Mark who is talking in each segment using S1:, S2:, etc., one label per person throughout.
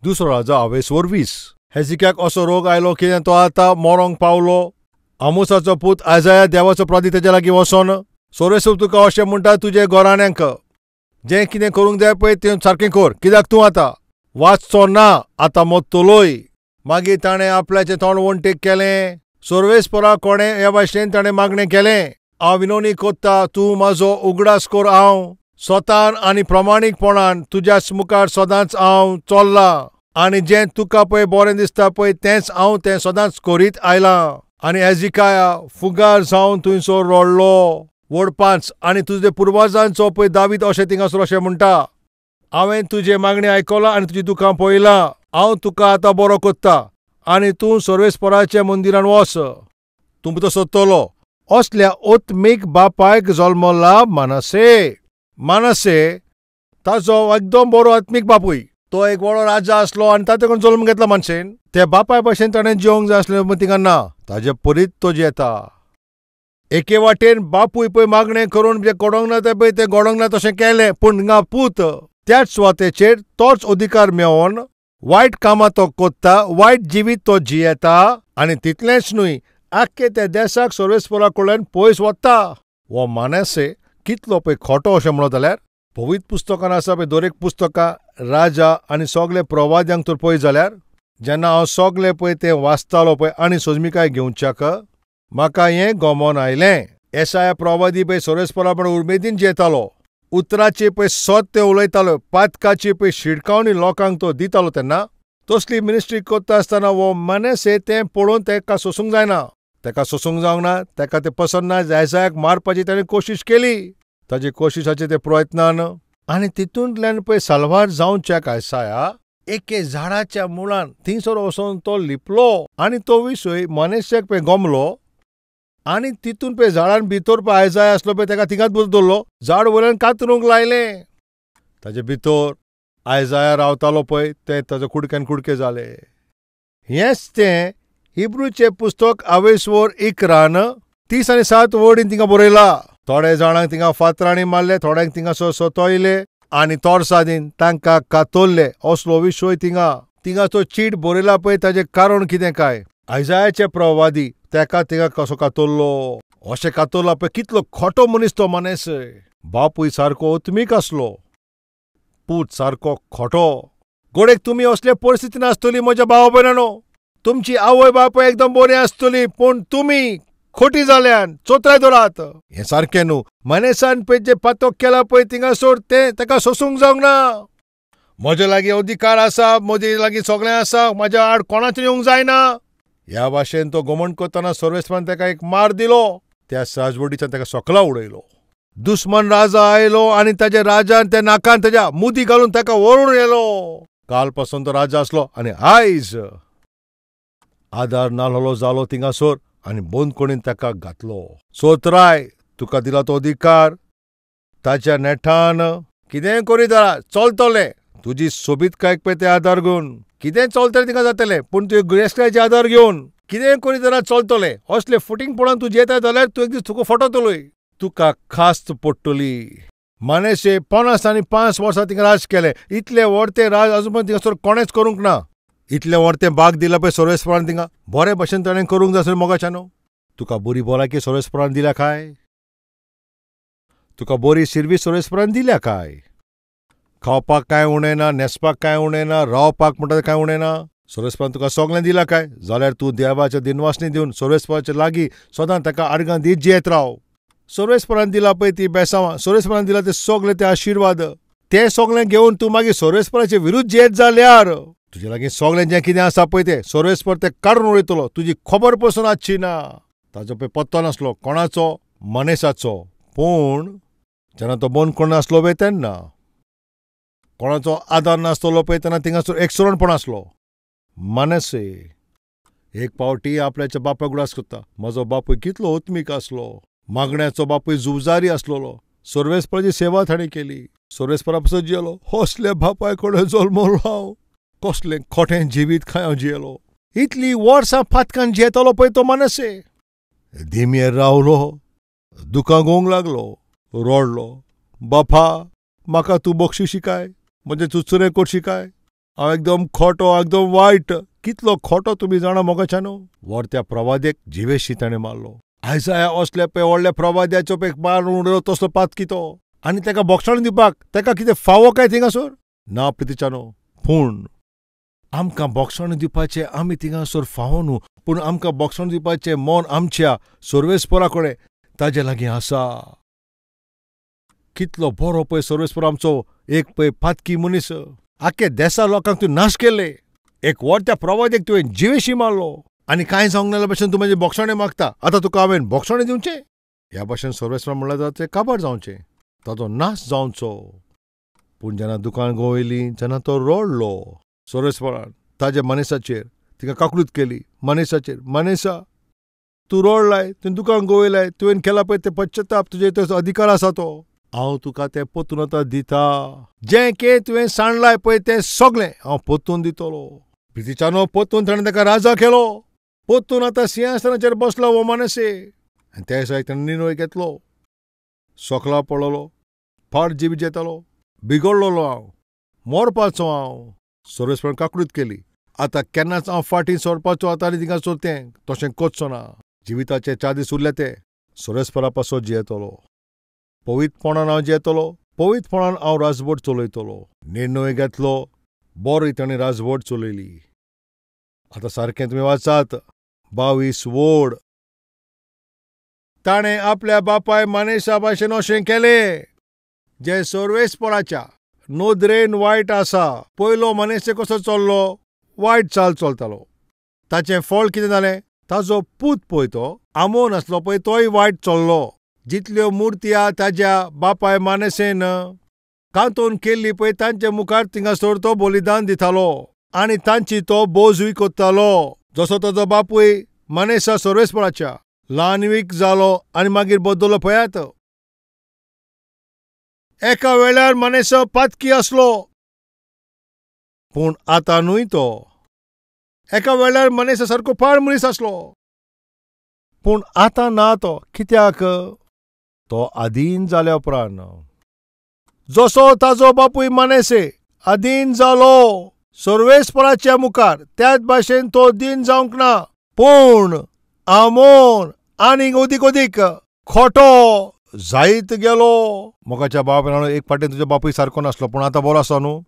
S1: दुसरो राजा आवेसवर 20. हेजिक्याक असो रोग आयलो कितें तो आतां मरोंक पावलो. आमोसाचो पूत आयजाया देवाचो प्रदी तेजे लागीं वचोन सोरेसूब तुका अशें म्हणटा तुजे घोराण्यांक, जें कितें करूंक जाय पळय तें सारकें कर, कित्याक तूं आतां वाचचो ना, आतां मत्तलोय. मागीर ताणें आपल्याचें तोंड वणटीक केलें. सोर्वेस्परा कोणें ह्या भाशेन ताणें मागणें केलें, हांव विनवणी कोत्ता, तूं म्हाजो उगडास कोर. हांव स्वतान आनी प्रमाणीकपणान तुज्या मुखार सदांच हांव चल्लां, आनी जें तुका पळय बरें दिसता पळय तेंच हांव तें सदांच करीत आयलां. आनी हेजिकाया फुगार जावन थंयसर रडलो वडपांच. आनी तुजे पुर्वजांचो पळय दावीद अशें थिंगासर अशें म्हणटा, हांवें तुजे मागणी आयकलां आनी तुजीं दुकां पळयलां. हांव तुका आतां बरो कोत्ता आनी तूं सर्वेस्पराच्या मंदिरान वच. तूं तो सोदतलो. असल्या ओत्मीक बापायक जल्मला मानसे ताचो एकदम बरो आत्मीक बापूय. तो एक व्हडलो राजा आसलो आनी तातूंत जल्म घेतला मनशेन. त्या बापाय भाशेन ताणें जिवंक जाय आसलें, पूण थिंगा ना. ताजे परीत तो जियेता. एके वाटेन बापूय पळय मागणें करून जें घडोंक ना तें पळय तें घडोंक ना तशें केलें, पूण हिंगा पूत त्याच सुवातेचेर तोच अधिकार मेळोन वायट कामां तो कोत्ता, वायट जिवीत तो जियेता. आनी तितलेंच न्हय, आख्खे त्या देशाक सर्वेस्परा कडल्यान पयस वता. हो मानसे कितलो पळय खोटो अशें म्हणत जाल्यार पवित्र पुस्तकान आसा पळय दर एक पुस्तकां राजा आनी सगळे प्रवाद्यांक तर पळय जाल्यार जेन्ना हांव सगळें पळय तें वाचतालो पळय आनी सोजमीकाय घेवच्याक म्हाका हें गमोन आयलें. येसाया प्रवादी पळय सर्वेस्परा म्हण उमेदीन जियेतालो. उतराची पळय सत्य उलयतालो, पातकाची पळय शिडकावणी लोकांक तो दितालो. तेन्ना तसली मिनिस्ट्री करता आसतना हो मानसे तें पळोवन तेका सोसूंक जायना. तेका सोसूंक जावंक ना, तेका तें पसंद ना. येसायाक मारपाची ताणें कोशिश केली. ताचे कोशिशाचे ते प्रयत्नान आनी तितूंतल्यान पळय साल्वार जावच्याक येसाया एके झाडाच्या मुळान थिंगसर वचोन तो लिपलो आनी तो विशय मानशाक पळय गमलो. आनी तितून पळय झाडान भितर पळय येसाया आसलो पळय तेका थिंगाच दवरलो. झाड वयल्यान कातरूंक लायलें. ताचे भितर येसाया रावतालो पळय तें ताचे कुडक्यान कुडके जाले. हेंच तें हिब्रूचें पुस्तक 11:11 30 आनी 7 वडीन थिंगा बरयला. थोड्या जाणांक थिंगा फातरांनी मारले, थोड्यांक थिंगा सतयले आनी तोरसां दीन तांकां कातरले. असलो विशय थिंगा तो चीट बरयला पळय ताचें कारण कितें काय. येसायाचे प्रवादी तेका थिंगा कसो कातरलो, अशें कातरला पळय. कितलो खोटो मनीस तो मानसे. बापूय सारको ओत्मीक आसलो, पूत सारको खोटो. घोडेक तुमी असले परिस्थितीन आसतली म्हज्या भावा भयणांनो. तुमची आवय बापूय एकदम बरी आसतली, पूण तुमी खोटी जाल्यान चोत्राय दोरात. हें सारकें न्हू. मानेसान पळय जे पातक केला पळय थिंगासर तें तेका सोसूंक जावंक ना. म्हजे लागीं अधिकार आसा, म्हजे लागीं सगळें आसा, म्हाज्या आड कोणाचें येवंक जायना. ह्या भाशेन तो घमंड करतना सर्वेस्परान तेका एक मार दिलो. त्या राजवटीच्यान तेका सकला उडयलो. दुस्मन राजा आयलो आनी ताच्या राजान त्या नाकान ताच्या मुदी घालून तेका व्हरून येलो. काल पासून तो राजा आसलो आनी आयज आदार नाल्हलो जालो थिंगासर आनी बंद कोणीन तेका घातलो. सोत्राय तुका दिला तो अधिकार. ताच्या नेटान कितेंय करीत राव, चलतलें. तुजी सोबीतकायक पळय ते आदार घेवन कितें चलतलें थिंगा जातलें, पूण तुवें ग्रेस्ताचे आदार घेवन कितेंय करीत राव चलतलें. असले फुटींगपणान तूं जियेता जाल्यार तूं एक दीस तुका फटतलोय. तुका खास्त पडटली. मानेशे 50 आनी 5 वर्सां थिंगा राज केलें. इतलें व्हडतें राज आजून पर्यंत थिंगासर कोणेंच करूंक ना. इतलें व्हडतें बाग दिला पळय सर्वेस्परान थिंगा बरे भाशेन ताणें करूंक जाय मोगाच्यान. तुका बरी भलायकी सर्वेस्परान दिल्या काय? तुका बरी सर्वीस सर्वेस्परान दिल्या काय? खावपाक कांय उणें ना, न्हेसपाक कांय उणें ना, रावपाक म्हणटा तें कांय उणें ना. सर्वेस्परान तुका सगळें दिलां काय? जाल्यार तूं देवाच्या दिनवासनी दिवन सर्वेस्पराच्या लागीं सदां ताका आडगां दीत जियेत राव. सर्वेस्परान दिला पळय ती बेसांवां, सर्वेस्परान दिला ते सगळे ते आशिर्वाद, तें सगळें घेवन तूं मागीर सर्वेस्पराचे विरुद्ध जियेत जाल्यार तुजे लागीं सगळें जें कितें आसा पळय तें सर्वेस्पर तें काडून उडयतलो. तुजी खबर पसून आसची ना. ताजो पळय पत्तो नासलो कोणाचो, मनेसाचो. पूण जेन्ना तो बंद कोण नासलो पळय तेन्ना कोणाचो आदार नासतलो पळय तेन्ना थिंगासर एकसरणपण आसलो. मानसे एक पावटी आपल्याच्या बापायक उडास करता. म्हजो बापूय कितलो ओत्मीक आसलो. मागण्याचो बापूय जुवजारी आसलोलो. सर्वेस्पराची सेवा ताणें केली. सर्वेस्परा पासून जियेलो. असल्या बापाय कडेन जल्मलो हांव. कसलें खोटें जिवीत काय हांव जियेलो. इतलीं वर्सां फातकान जियेतालो पळय तो मानसे. दिमेर रावलो, दुकां गोवंक लागलो, रडलो. बापा म्हाका तूं बक्षिशी काय, म्हजें चुचुरें करशी काय. हांव एकदम खोटो एकदम वायट. कितलो खोटो तुमी जाणा मोगाच्यानो. वर त्या प्रवाद्याक जिवेशी ताणें मारलो. आयजाया असले पळय व्हडल्या प्रवाद्याचो पळय मारून उडयलो तसलो पातकी तो. आनी ताका बोक्षण दिवपाक ताका कितें फावो काय थिंगासोर? ना प्रितीच्यानो. पूण आमकां बोक्षण दिवपाचें आमी थिंगासोर फावो न्हू, पूण आमकां बोक्षण दिवपाचें मोन आमच्या सर्वेस्परा कडेन ताजे लागीं आसा. कितलो बरो पळय सर्वेस्पर आमचो एक पळय पातकी मनीस. आख्खे देसा लोकांक तूं नाश केले. एक व्हडल्या प्रवाद्याक तुवें जिवेशी मारलो आनी कांय जावंक नाल्या भशेन तूं म्हाजें बोक्षणें मागता. आतां तुका हांवें बोक्षणें दिवचें? ह्या भशेन सर्वेस्पर म्हणल्यार जाता तें काबार जावचें, ताचो नाश जावचो. पूण जेन्ना दुकान गोवयली जेन्ना तो रडलो सर्वेस्परान ताजे मनेसाचेर, तिका काकूट केली मनेसाचेर. मनेसा, तूं रडलाय, तुवें दुकान गोवयलाय, तुवें केला पळय तें पश्चाताप, तुजे तो अधिकार आसा तो. हांव तुका तें परतून आतां दिता. जें कितें तुवें सांडलाय पळय तें सगळें हांव परतून दितलो. प्रितीच्यानो, परतून ताणें ताका राजा केलो. परतून आतां सिंहासनाचेर बसलो हो मनेसे. आनी त्या दिसा ताणें निर्णय घेतलो. सोकला पडलोलो, फाट जिबी जेतालो, बिगडलोलो हांव, मोरपाचो हांव. सर्वेस्परान काकूट केली. आतां केन्नाच हांव फाटीं सरपाचो आतां थिंगा चलतें तशें कोचचो ना. जिविताचे 4 दीस उरले ते सर्वेस्परा पासत जियेतलो. पवित्रपणान हांव जियेतलो. पवित्रपणान हांव राजवट चलयतलो. निर्णय घेतलो. बरी ताणें राजवट चलयली. आतां सारकें तुमी वाचात 22 वड. ताणें आपल्या बापाय मनेसा भाशेन अशें केलें जे सर्वेस्पराच्या नोदरेन वायट आसा. पयलो मनेसे कसो चल्लो? वायट चाल चलतालो. ताचें फळ कितें जालें? ताजो पूत पळय तो आमोन आसलो पळय तोय वायट चल्लो. जितल्यो मुर्त्या ताज्या बापाय मानेसेन कांतोवन केल्ली पळय तांचे मुखार थिंगासोर तो बलिदान दितालो आनी तांची तो बोजूय कोत्तालो. जसो ताजो बापूय मनेसा सर्वेस्पराच्या ल्हानवीक जालो आनी मागीर बदललो पळयात. एका वेळार मनेसा पातकी आसलो, पूण आतां न्हय तो. एका वेळार मनेसा सारको पाड मनीस आसलो, पूण आतां ना तो. कित्याक? तो आदीन जाल्या उपरांत. जसो ताजो बापूय मनेसे आदीन जालो सर्वेस्पराच्या मुखार त्याच भाशेन तो दीन जावंक ना. पूण आमोन आनीक अदीक खोटो जायत गेलो. मोगाच्या बापायन एक फावटी तुजो बापूय सारको नासलो, पूण आतां बरो आसा न्हू.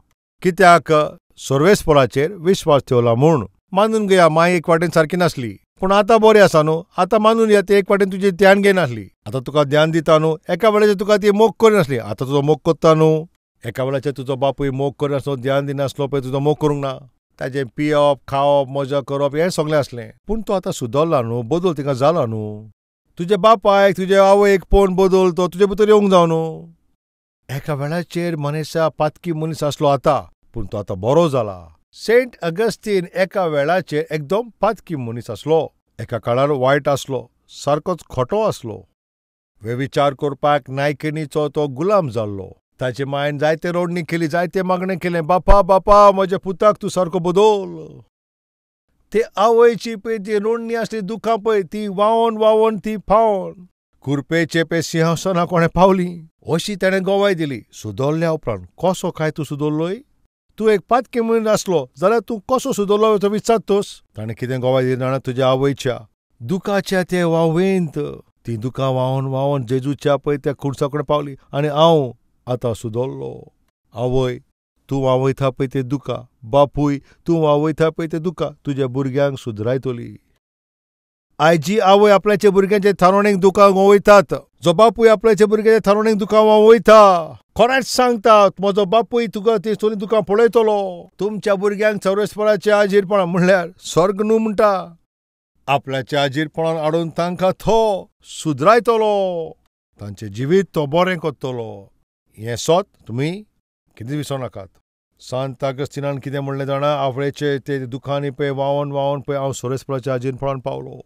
S1: कित्याक? सर्वेस्पराचेर विश्वास ठेवला म्हूण. मानून घेया माय एक फावटी सारकी नासली, पूण आतां बरी आसा न्हू. आतां मानून घे ती एक फावटी तुजें ध्यान घेयनासली, आतां तुका ध्यान दिता न्हू. एका वेळाचेर तुका ती मोग करिनासली, आतां तुजो मोग कोत्ता न्हू. एका वेळाचेर तुजो बापूय मोग करिनासलो, ध्यान दिनासलो पळय, तुजो मोग करूंक ना. ताजें पियप खावप मजा करप हें सगळें आसलें. पूण तो आतां सुदरला न्हू, बदल तिका जाला न्हू. तुजे बापायक तुजे आवयक पळोवन बदल तो तुजे भितर येवंक जाय न्हू. एका वेळाचेर मनेसा पातकी मनीस आसलो आतां, पूण तो आतां बरो जाला. सेंट अगस्तीन एका वेळाचेर एकदम पातकी मनीस आसलो. एका काळार वायट आसलो, सारकोच खोटो आसलो. व्यभिचार करपाक नायकिणीचो तो गुलाम जाल्लो. ताचे मायन जायते रोडणी केली, जायते मागणें केलें, बापा बापा म्हज्या पुताक तूं सारको बदल. ते आवयची पळय ती रोडणी आसली दुखां पळय ती वावन वावन ती फावन कुरपेचे पे सिंहासना कोणें पावली अशी ताणें गोवाय दिली. सुदरल्या उपरांत कसो काय तूं सुदरलोय? तूं एक पातकी मनीस आसलो जाल्यार तूं कसो सुदरलो तो विचारतोस. ताणें कितें गोवाय दिली जाणा? तुज्या आवयच्या दुखाच्या ते वावेंत ती दुखां वावन वावन जेजूच्या पळय त्या खुर्सा कडेन पावली आनी हांव आतां सुदरलो. आवय, तूं वावयता पळय तें दुखां, बापूय तूं वावयता पळय तें दुखां तुज्या भुरग्यांक सुदरायतली. आयजी आवय आपल्याच्या भुरग्यांचे थारोणेक दुखां वोवयतात, जो बापूय आपल्याच्या भुरग्याच्या थारोणेक दुखां वोवयता. खरेंच सांगता, म्हजो बापूय तुका ती सोनी दुखां पळयतलो. तुमच्या भुरग्यांक सर्वेस्पराचे आजीरपणां म्हणल्यार स्वर्ग न्हू म्हणटा. आपल्याच्या आजीरपणान हाडून तांकां तो सुदरायतलो, तांचें जिवीत तो बरें करतलो. हें सत तुमी कितें विसरूं नाकात. सांत अगस्तिनान कितें म्हणलें जाणा? आवयचे ते दुखांनी पळय वावन वावन पळय हांव सर्वेस्पराच्या आजीरपणान पावलो.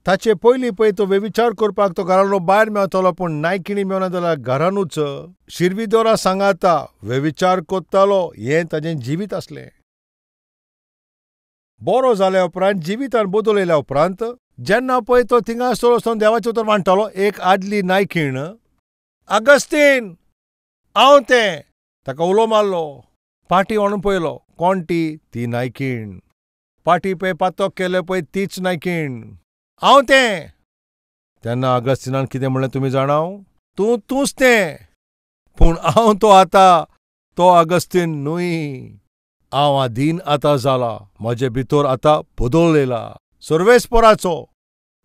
S1: ताचे पयलीं पळय तो व्यभिचार करपाक तो घरालो भायर मेवतालो, पूण नायकिणी मेवना जाल्यार घरानूच शिरविदोरा सांगाता व्यभिचार कोत्तालो. हें ताजें जिवीत आसलें. बरो जाल्या उपरांत जिवितान बदल येयल्या उपरांत जेन्ना पळय तो थिंगासर वचून देवाचें उतर मांडटालो, एक आदली नायकीण अगस्तीन हांव तें ताका उलो मारलो. पाटी म्हणून पळयलो, कोण ती नायकीण. पाटी पळय पातो केले पळय तीच नायकीण. हांव तें. तेन्ना अगस्तिनान कितें म्हणलें तुमी जाणाव? तूंच तें. पूण हांव तो आतां तो अगस्तीन न्हय. हांव आदीन आतां जाला. म्हजे भितर आतां बदल येयला. सर्वेस्पराचो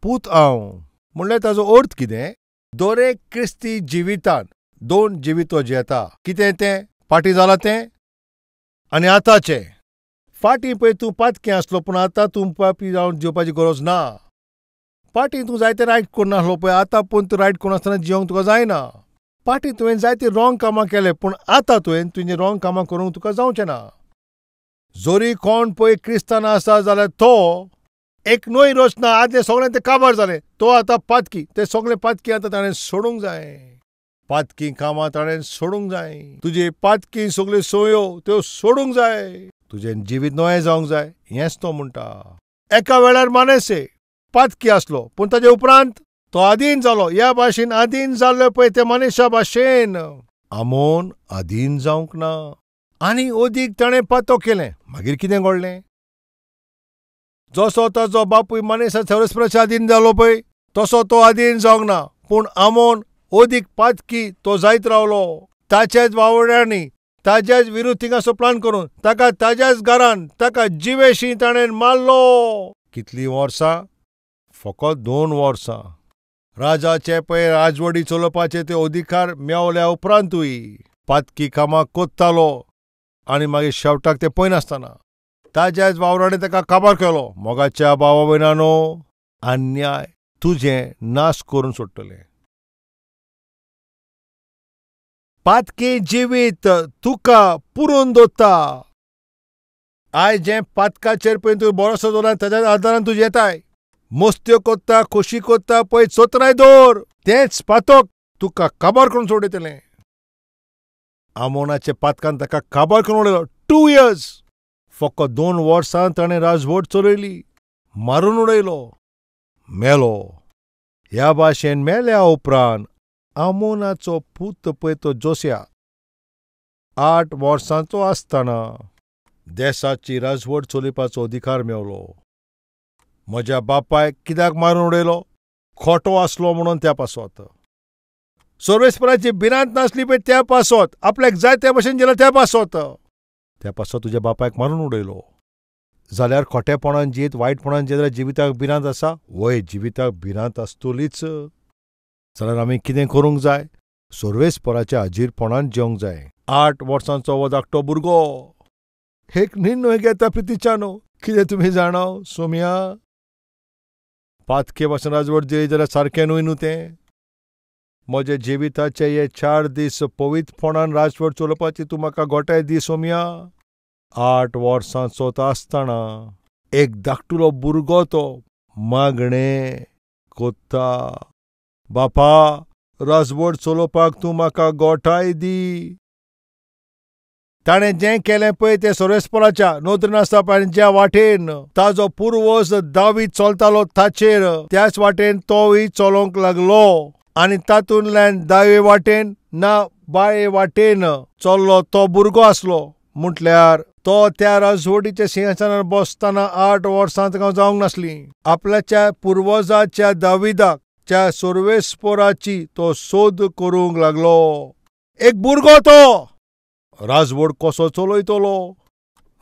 S1: पूत हांव. म्हणल्यार ताचो अर्थ कितें? दर एक क्रिस्ती जिवितांत 2 जिवितो जियेता. कितें तें? पाटी जाला तें आनी आतांचें. फाटीं पळय तूं पातकें आसलो पूण आतां तूं पापी जावन जेवपाची गरज ना. फाटीं तूं जायते रायट करनासलो पळय, आतां पूण तूं रायट करनासतना जियोंक तुका जायना. फाटीं तुवें जायतीं रॉंग कामां केले पूण आतां तुवें तुजें रॉंग कामां करूंक तुका जावचें ना. जोरी कोण पळय क्रिस्तान आसा जाल्यार तो एक नवी रचना. आदलें सगळें तें काबार जालें. तो आतां पातकी. तें सगळें पातकी आतां ताणें सोडूंक जाय. पातकी कामां ताणें सोडूंक जाय. तुजी पातकी सगल्यो संवयो त्यो सोडूंक जाय. तुजें जिवीत नवें जावंक जाय हेंच तो म्हणटा. एका वेळार मानेसे पातकी आसलो पूण ताचे उपरांत तो आदीन जालो. ह्या भाशेन आदीन जाल्लो पळय ते मनशा भाशेन आमोन आदीन जावंक ना. आनी ओदीक ताणें पातो केलें. मागीर कितें घडलें? जसो ताचो बापूय मनशा सर्वेस्पराच्या अधीन जालो पळय तसो तो अधीन जावंक ना. पूण आमोन ओदीक पातकी तो जायत रावलो. ताच्याच वावड्यांनी ताच्याच विरुद्ध थिंगासो प्लान करून ताका ताच्याच घरान ताका जिवेशी ताणें मारलो. कितलीं वर्सां? फकत 2 वर्सां. राजाचे पळय राजवडी चलोवपाचे ते अधिकार मेवल्या उपरांतूय पातकी कामां कोत्तालो आनी मागीर शेवटाक ते पळयनासतना ताच्याच वावरांनी ताका काबार केलो. मोगाच्या भावा भयणांनो, अन्याय तुजें नाश करून सोडटलें. पातकी जिवीत तुका पुरोवन दवरता. आयज जें पातकाचेर पळय तुवें भरोसो दवरला ताच्या आदारान तूं येताय. मस्त्यो कोत्ता खोशी कोत्ता पळय चोतराय दवर. तेंच पातक तुका काबार करून सोडयतलें. आमोनाचे पातकान ताका काबार करून उडयलो. 2 years. फकत 2 वर्सां ताणें राजवट चलयली. मारून उडयलो. मेलो. ह्या भाशेन मेल्या उपरांत आमोनाचो पूत पळय तो जोसिया 8 वर्सांचो आसतना देशाची राजवट चलोवपाचो अधिकार मेवलो. म्हज्या बापायक कित्याक मारून उडयलो? खोटो आसलो म्हणून त्या पासत. सर्वेस्पराची भिरांत नासली पळय त्या पासत. आपल्याक जाय त्या भशेन जेला त्या पासत. त्या पासत तुज्या बापायक मारून उडयलो. जाल्यार खोटेपणान जीत वायटपणान जेल्यार जिविताक भिरांत आसा? वय, जिविताक भिरांत आसतलीच. जाल्यार आमी कितें करूंक जाय? सर्वेस्पराच्या हाजीरपणान जेवंक जाय. 8 वर्सांचो हो धाकटो भुरगो एक निर्णय घेता प्रितीच्यानो. कितें तुमी जाणाव सोम्या? पातके भाशेन राजवट जेली जाल्यार सारकें न्हय तें. म्हजे जिविताचे हे 4 दीस पवित्रपणान राजवट चलोवपाची तूं म्हाका गोठाय दी सोम्या. 8 वर्सांचो तो आसतना एक धाकटुलो भुरगो तो मागणें कोत्ता. बापा, राजवट चलोवपाक तूं म्हाका गोठाय दी. ताणें जें केलें पळय तें सर्वेस्पराच्या नोदरेन आसा पळय ज्या वाटेन ताजो पुर्वज दावीद चलतालो ताचेर त्याच वाटेन तोय चलोवंक लागलो. आनी तातूंतल्यान दावे वाटेन ना बाये वाटेन चल्लो तो भुरगो आसलो. म्हटल्यार तो त्या राजवटीच्या सिंहासनार बसतना 8 वर्सां ताका जावंक नासलीं. आपल्याच्या पुर्वजाच्या दाविदाक त्या सर्वेस्पराची तो सोद करूंक लागलो. एक भुरगो तो राजवट कसो चलयतलो?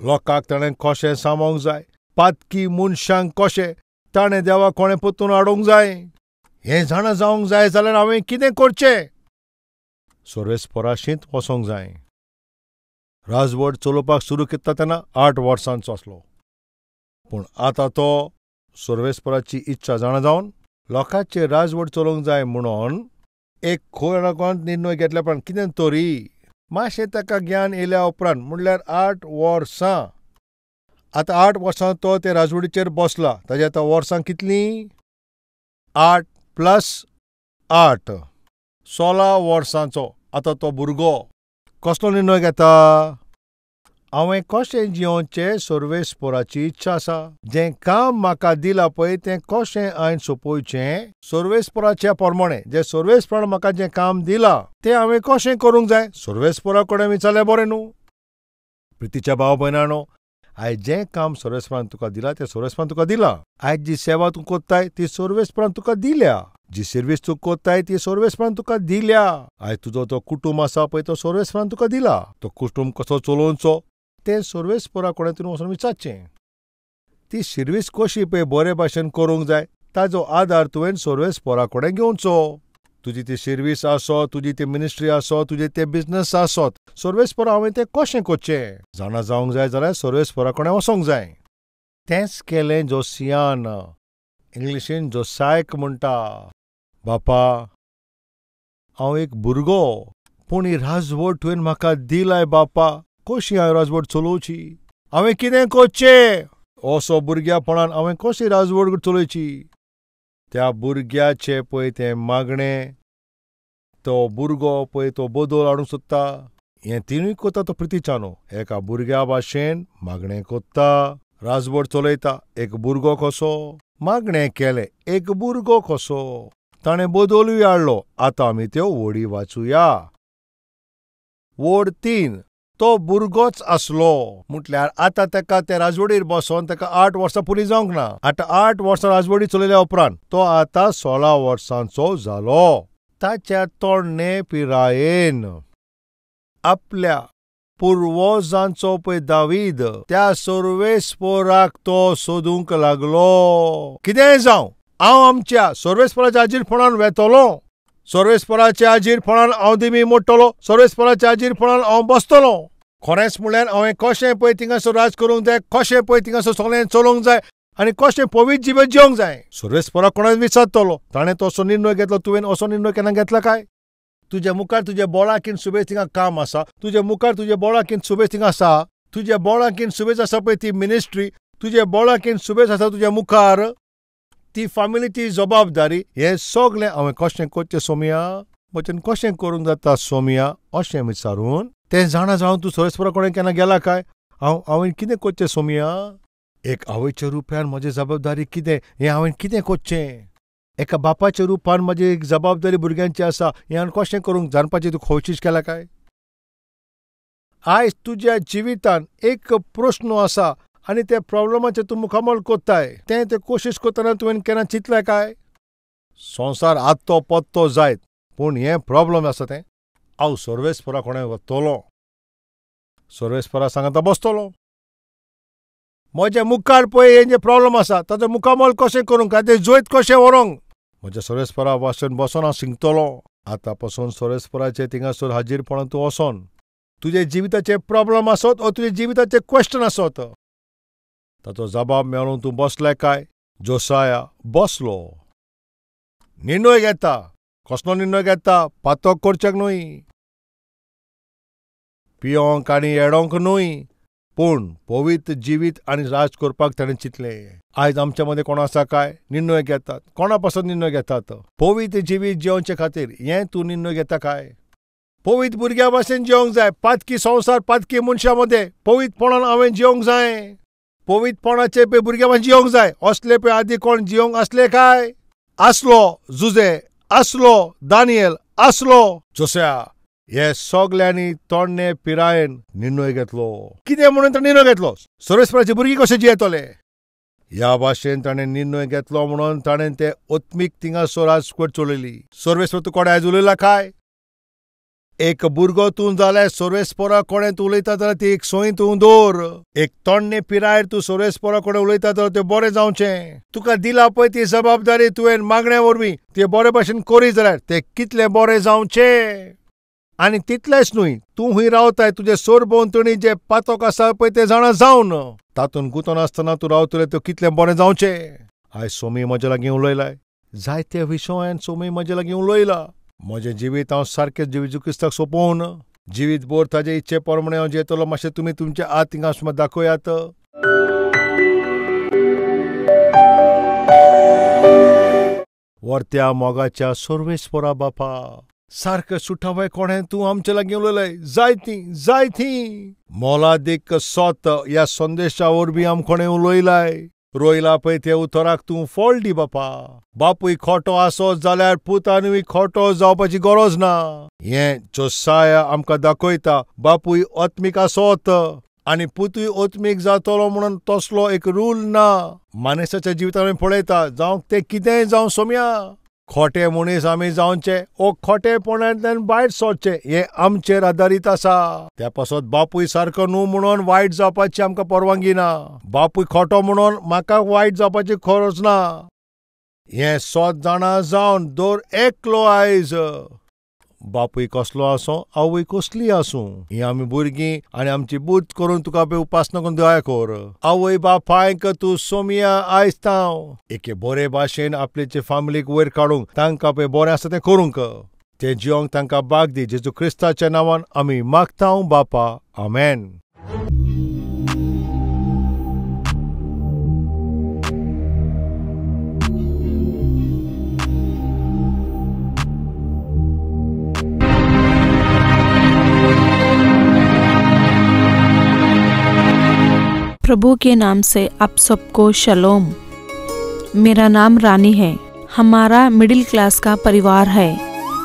S1: लोकांक ताणें कशें सांबाळूंक जाय? पातकी मनशांक कशें ताणें देवा कोणें परतून हाडूंक जाय? हें जाणा जावंक जाय जाल्यार हांवें कितें करचें? सर्वेस्पराशींच वचोंक जाय. राजवट चलोवपाक सुरू केता तेन्ना 8 वर्सांचो आसलो. पूण आतां तो सर्वेस्पराची इच्छा जाणा जावन लोकांचेर राजवट चलोवंक जाय म्हणून एक खंय निर्णय घेतल्या उपरांत कितें तरी मातशें ताका ज्ञान येयल्या उपरांत म्हणल्यार 8 वर्सां. आतां 8 वर्सां तो ते राजवटीचेर बसला. ताची आतां वर्सां कितलीं? 8 + 8 16 वर्सांचो. आतां तो भुरगो कसलो निर्णय घेता? हांवें कशें जियोचें सर्वेस्पराची इच्छा आसा. जें काम म्हाका दिलां पळय तें कशें हांवें सोंपोवचें सर्वेस्पराच्या प्रमाणें. जें सर्वेस्परान म्हाका जें काम दिलां तें हांवें कशें करूंक जाय? सर्वेस्परा कडेन विचारल्यार बरें न्हू. प्रितीच्या भाव भयणानो, आयज जें काम सर्वेस्परान तुका दिला तें सर्वेस्परान तुका दिलां. आयज जी सेवा तूं कोत्ताय ती सर्वेस्परान तुका दिल्या. जी सर्वीस तूं कोत्ताय ती सर्वेस्परान तुका दिल्या. आयज तुजो तो कुटूंब आसा पळय तो सर्वेस्परान तुका दिला. तो कुटूंब कसो चलोवचो तें सर्वेस्परा कोणें वचून विचारचें. ती सर्वीस कशी पळय बरे भाशेन करूंक जाय ताजो आदार तुवें सर्वेस्परा कडेन घेवचो. तुजी ती सर्वीस आसत, तुजी ती मिनिस्ट्री आसत, तुजें तें बिझनस आसत, सर्वेस्परा हांवें तें कशें करचें जाणा जावंक जाय जाल्यार सर्वेस्परा कडेन वचोंक जाय. तेंच केलें जोसियान. इंग्लिशीन जोसायक म्हणटा, बापा, हांव एक भुरगो, पूण ही राजवट तुवें म्हाका दिलाय बापा. कशी हांवें राजवट चलोवची? हांवें कितें करचें? असो भुरग्यापणान हांवें कशी राजवट चलोवची? त्या भुरग्याचें पळय तें मागणें, तो भुरगो पळय तो बदल हाडूंक सोदता, हें तिनूय कोत्ता तो प्रितीच्यानो. एका भुरग्या भाशेन मागणें कोत्ता, राजवट चलयता. एक भुरगो कसो मागणें केलें, एक भुरगो कसो ताणें बदलूय हाडलो. आतां आमी त्यो वडी वाचूया. वड 3. तो भुरगोच आसलो म्हटल्यार आतां ताका ते राजवडीर बसोन ताका 8 वर्सां पुरी जावंक ना. आतां 8 वर्सां राजवडी चलयल्या उपरांत तो आतां 16 वर्सांचो जालो. ताच्या तोंडणे पिरायेन आपल्या पुर्वजांचो पळय दावीद त्या सर्वेस्पराक तो सोदूंक लागलो. कितेंय जावं, हांव आमच्या सर्वेस्पराच्या आजीरपणान वेतलो. सर्वेस्पराच्या आजीरपणान हांव दिमी मोडटलो. सर्वेस्पराच्या आजीरपणान हांव बसतलो. खरेंच म्हळ्यार हांवें कशें पळय थिंगासर राज करूंक जाय, कशें पळय थिंगासर सगळें चलोवंक जाय आनी कशें पवित्र जिवन जिवंक जाय. सर्वेस्परा कोणें विचारतलो. ताणें तो असो निर्णय घेतलो. तुवें असो निर्णय केन्ना घेतला काय? तुज्या मुखार तुज्या बोळाकीन सुबेज थिंगा काम आसा. तुज्या मुखार तुज्या बोळाकीन सुबेज थिंगा आसा. तुज्या बोळाकीन सुबेज आसा पळय ती मिनिस्ट्री. तुज्या बोळाकीन सुबेज आसा तुज्या मुखार ती फामिलीची जबाबदारी. हें सगळें हांवें कशें करचें सोमिया? म्हजेन कशें करूंक जाता सोमिया? अशें विचारून तें जाणा जावन तूं सर्वेस्परा कडेन केन्ना गेला काय? हांवें कितें करचें सोमिया? एक आवयच्या रुपान म्हजी जबाबदारी कितें हें हांवें कितें करचें? एका बापाच्या रुपान म्हजी एक जबाबदारी भुरग्यांची आसा हें हांवें कशें करूंक जाणपाची तूं कोशिश केला काय? आयज तुज्या जिवितान एक प्रस्न आसा आनी त्या प्रॉब्लमाचेर तूं मुखामोल कोत्ताय. तें कोशिश करतना तुवें केन्ना चिंतलें काय? संवसार आत्तो पत्तो जायत, पूण हें प्रॉब्लम आसा तें हांव सर्वेस्परा कोणें वतलो. सर्वेस्परा सांगता बसतलो. म्हज्या मुखार पळय हें जें प्रॉब्लम आसा ताचो मुखामोल कशें करूंक, तें जोयत कशें व्हरूंक म्हज्या सर्वेस्परा भाशेन बसोन हांव शिंकतलो. आतां पासून सर्वेस्पराचे थिंगासर हाजीरपणान तूं वचोन तुजे जिविताचे प्रॉब्लम आसत वा तुजे जिविताचे क्वेश्चन आसत ताचो जबाब मेळोवन तूं बसलें काय? जोसाया बसलो. निर्णय घेता. कसलो निर्णय घेता? पातक करचेक न्हय, पियोंक आनी येडोंक न्हय, पूण पवित्र जिवीत आनी राज करपाक ताणें चिंतलें. आयज आमच्या मदें कोण आसा काय? निर्णय घेतात. कोणा पासून निर्णय घेतात? पवित्र जिवीत जिवचे खातीर हें तूं निर्णय घेता काय? पवित्र भुरग्या भाशेन जिवंक जाय. पातकी संवसार पातकी मनशा मदें पवित्रपणान हांवें जिवंक जाय. पवित्रपणाचे पळय भुरग्या भाशेन जिवंक जाय. असले पळय आदी कोण जिवंक आसले काय? आसलो जुजे, आसलो दानियेल, आसलो जोसिया. हे सगल्यांनी तोंडणे पिरायेन निर्णय घेतलो. कितें म्हणून तो निर्णय घेतलो? सर्वेस्पराची भुरगीं कशें जियेतले ह्या भाशेन ताणें निर्णय घेतलो. म्हणून ताणें ते ओत्मीक थिंगासर राजकोट चलयली. सर्वेस्पर तूं कोणे आयज उलयला काय? एक भुरगो तूं जाल्यार सर्वेस्परा कोणें तूं उलयता जाल्यार ती एक सोय तूं दवर. एक तोंडणे पिरायेर तूं सर्वेस्परा कोणें उलयता जाल्यार तें बरें जावचें. तुका दिला पळय ती जबाबदारी तुवें मागण्या वरवीं ती बरे भाशेन करी जाल्यार तें कितलें बरें जावचें. आनी तितलेंच न्हय, तूं हूंय रावताय तुजे सरभोंवतणी जे पातक आसा पळय ते जाणा जावन तातूंत गुंतून आसतना तूं रावतलें तें कितलें बरें जावचें. आयज सोमी म्हजे लागीं उलयलाय. जायत्या विशयान सोमी म्हजे लागीं उलयला. म्हजें जिवीत हांव सारकें जेजू क्रिस्ताक सोंपोवन जिवीत भर ताचे इच्छे प्रमाणे हांव जियेतलो. मातशें तुमी तुमचे हात थिंगा दाखयात. वर्त्या मोगाच्या सर्वेस्परा बापा सारकें सुटावय कोणें तूं आमचे लागीं उलयलें. जायतीं मोलादीक सोत ह्या संदेशा वरवीं आम कोणें उलयलाय. रोयला पळय ते उतराक तूं फळ दी बापा. बापूय खोटो आसत जाल्यार पुतानूय खोटो जावपाची गरज ना. हें जोसाया आमकां दाखयता. बापूय आत्मीक आसत आणि पुतूय ओत्मीक जातलो म्हणून तसलो एक रूल ना. मनशाच्या जिवितान पळयता जावं ते कितेंय जावं सोम्या, खोटे मनीस आमी जावचे ओ खोटेपणांतल्यान वायट सोदचे हे आमचेर आदारीत आसा. त्या पासत बापूय सारको न्हू म्हणून वायट जावपाची आमकां परवानगी ना. बापूय खोटो म्हणून म्हाका वायट जावपाची खरोच ना. हे सोद जाणा जावन दोर एकलो आयज. बापूय कसलो आसूं, आवय कसली आसूं, ही आमी भुरगीं आनी आमची बुद्ध करून तुका उपासना करून दया कर. आवय बापायक तूं सोमिया आयजताव एके बरे भाशेन आपलेचे फॅमिलीक वयर काडूंक तांकां बरें आसा तें करूंक. ते जियोंक तांकां भाग दी. जेजू क्रिस्ताच्या नांवान आमी मागताव बापा. आमेन.
S2: प्रभु के नाम से आप सबको शलोम। मेरा नाम रानी है। हमारा मिडिल क्लास का परिवार है।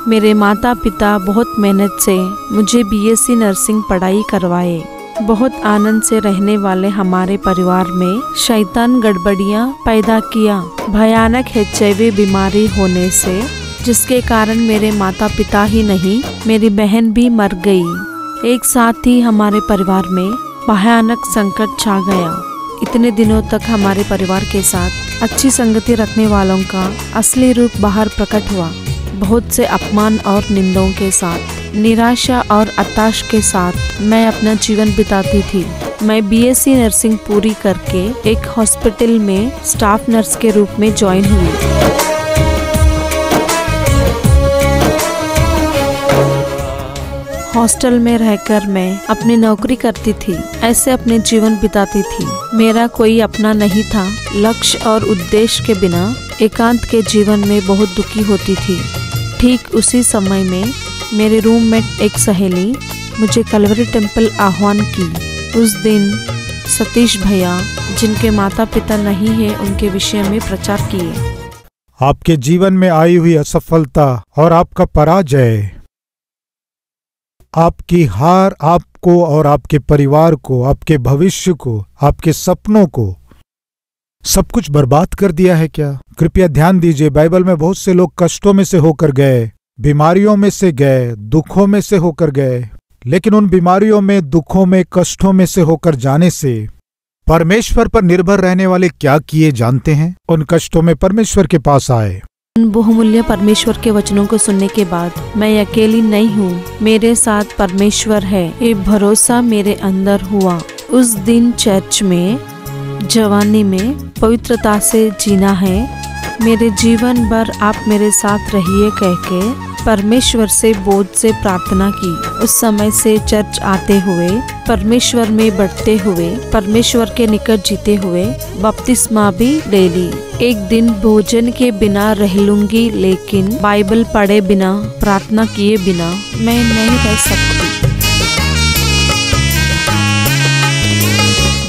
S2: मेरे माता पिता बहुत मेहनत से मुझे बीएससी नर्सिंग पढ़ाई करवाए। बहुत आनंद से रहने वाले हमारे परिवार में शैतान गड़बड़ियाँ पैदा किया। भयानक HIV बीमारी होने से, जिसके कारण मेरे माता पिता ही नहीं मेरी बहन भी मर गई। एक साथ ही हमारे परिवार में भयानक संकट छा गया। इतने दिनों तक हमारे परिवार के साथ अच्छी संगति रखने वालों का असली रूप बाहर प्रकट हुआ। बहुत से अपमान और निंदों के साथ, निराशा और हताश के साथ मैं अपना जीवन बिताती थी। मैं बीएससी नर्सिंग पूरी करके एक हॉस्पिटल में स्टाफ नर्स के रूप में ज्वाइन हुई। हॉस्टल में रहकर मैं अपनी नौकरी करती थी। ऐसे अपने जीवन बिताती थी। मेरा कोई अपना नहीं था। लक्ष्य और उद्देश्य के बिना एकांत के जीवन में बहुत दुखी होती थी। ठीक उसी समय में मेरे रूममेट एक सहेली मुझे कलवरी टेम्पल आह्वान की। उस दिन सतीश भैया, जिनके माता पिता नहीं है, उनके विषय में प्रचार किए।
S3: आपके जीवन में आई हुई असफलता और आपका पराजय, आपकी हार आपको और आपके परिवार को, आपके भविष्य को, आपके सपनों को सब कुछ बर्बाद कर दिया है क्या? कृपया ध्यान दीजिए, बाइबल में बहुत से लोग कष्टों में से होकर गए, बीमारियों में से गए, दुखों में से होकर गए। लेकिन उन बीमारियों में, दुखों में, कष्टों में से होकर जाने से परमेश्वर पर निर्भर रहने वाले क्या किए जानते हैं? उन कष्टों में परमेश्वर के पास आए।
S2: उन बहुमूल्य परमेश्वर के वचनों को सुनने के बाद मैं अकेली नहीं हूँ, मेरे साथ परमेश्वर है, ये भरोसा मेरे अंदर हुआ। उस दिन चर्च में जवानी में पवित्रता से जीना है, मेरे जीवन भर आप मेरे साथ रहिए कह के परमेश्वर से बोझ से प्रार्थना की। उस समय से चर्च आते हुए, परमेश्वर में बढ़ते हुए, परमेश्वर के निकट जीते हुए बपतिस्मा भी ले ली। एक दिन भोजन के बिना रह लूंगी, लेकिन बाइबल पढ़े बिना, प्रार्थना किए बिना मैं नहीं रह सकती।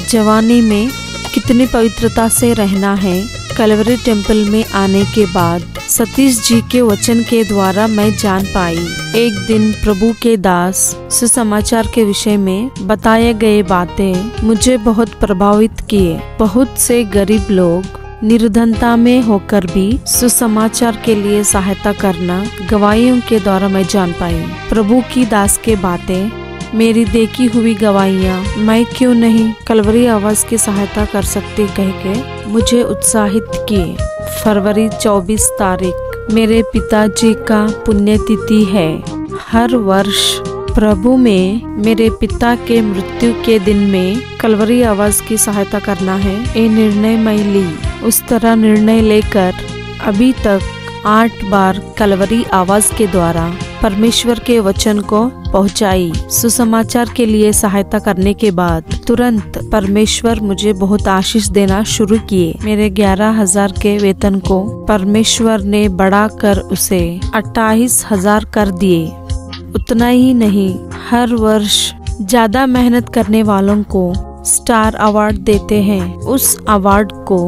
S2: जवानी में कितनी पवित्रता से रहना है, कलवरी टेम्पल में आने के बाद सतीश जी के वचन के द्वारा मैं जान पाई। एक दिन प्रभु के दास सुसमाचार के विषय में बताए गए बातें मुझे बहुत प्रभावित किए। बहुत से गरीब लोग निर्धनता में होकर भी सुसमाचार के लिए सहायता करना गवाहियों के द्वारा मैं जान पाई। प्रभु की दास के बातें, मेरी देखी हुई गवाहियाँ, मैं क्यों नहीं कलवरी आवाज की सहायता कर सकती कह के मुझे उत्साहित किए। फरवरी 24 तारीख मेरे पिताजी का पुण्यतिथि है। हर वर्ष प्रभु में मेरे पिता के मृत्यु के दिन में कलवरी आवाज की सहायता करना है, ये निर्णय मैं ली। उस तरह निर्णय लेकर अभी तक 8 बार कलवरी आवाज के द्वारा परमेश्वर के वचन को पहुंचाई। सुसमाचार के लिए सहायता करने के बाद तुरंत परमेश्वर मुझे बहुत आशीष देना शुरू किए। मेरे 11,000 के वेतन को परमेश्वर ने बढ़ाकर उसे 28,000 कर दिए। उतना ही नहीं, हर वर्ष ज्यादा मेहनत करने वालों को स्टार अवार्ड देते हैं। उस अवार्ड को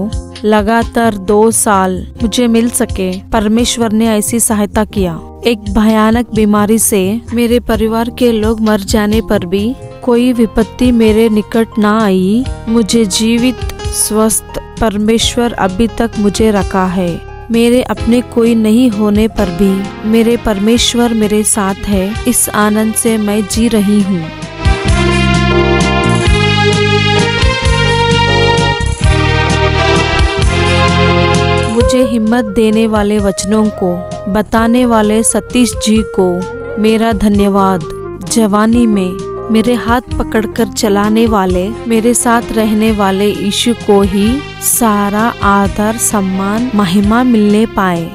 S2: लगातार 2 साल मुझे मिल सके। परमेश्वर ने ऐसी सहायता किया। एक भयानक बीमारी से मेरे परिवार के लोग मर जाने पर भी कोई विपत्ति मेरे निकट ना आई। मुझे जीवित स्वस्थ परमेश्वर अभी तक मुझे रखा है। मेरे अपने कोई नहीं होने पर भी मेरे परमेश्वर मेरे साथ है। इस आनंद से मैं जी रही हूँ। मुझे हिम्मत देने वाले वचनों को बताने वाले सतीश जी को मेरा धन्यवाद। जवानी में मेरे हाथ पकड़कर चलाने वाले, मेरे साथ रहने वाले यीशु को ही सारा आदर, सम्मान, महिमा मिलने पाए।